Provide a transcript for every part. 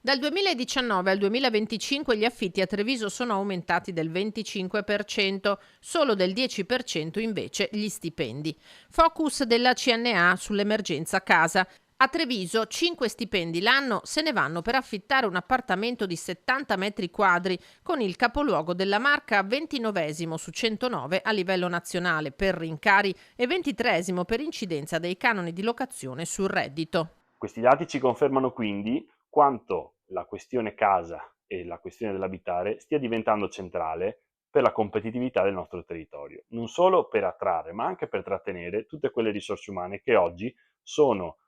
Dal 2019 al 2025 gli affitti a Treviso sono aumentati del 25%, solo del 10% invece gli stipendi. Focus della CNA sull'emergenza casa. A Treviso 5 stipendi l'anno se ne vanno per affittare un appartamento di 70 metri quadri con il capoluogo della Marca 29esimo su 109 a livello nazionale per rincari e 23esimo per incidenza dei canoni di locazione sul reddito. Questi dati ci confermano quindi quanto la questione casa e la questione dell'abitare stia diventando centrale per la competitività del nostro territorio, non solo per attrarre, ma anche per trattenere tutte quelle risorse umane che oggi sono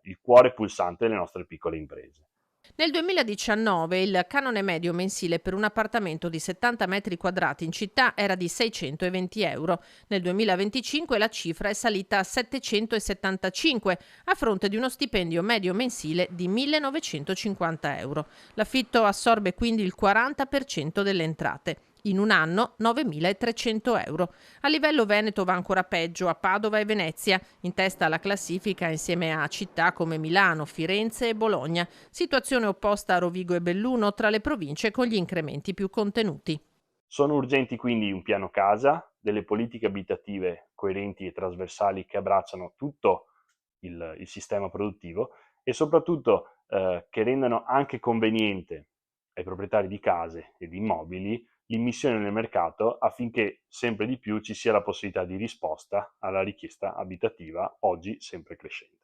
il cuore pulsante delle nostre piccole imprese. Nel 2019 il canone medio mensile per un appartamento di 70 metri quadrati in città era di 620 euro. Nel 2025 la cifra è salita a 775, a fronte di uno stipendio medio mensile di 1950 euro. L'affitto assorbe quindi il 40% delle entrate. In un anno 9.300 euro. A livello veneto va ancora peggio a Padova e Venezia, in testa alla classifica insieme a città come Milano, Firenze e Bologna. Situazione opposta a Rovigo e Belluno tra le province con gli incrementi più contenuti. Sono urgenti quindi un piano casa, delle politiche abitative coerenti e trasversali che abbracciano tutto il sistema produttivo e soprattutto che rendano anche conveniente ai proprietari di case e di immobili l'immissione nel mercato affinché sempre di più ci sia la possibilità di risposta alla richiesta abitativa oggi sempre crescente.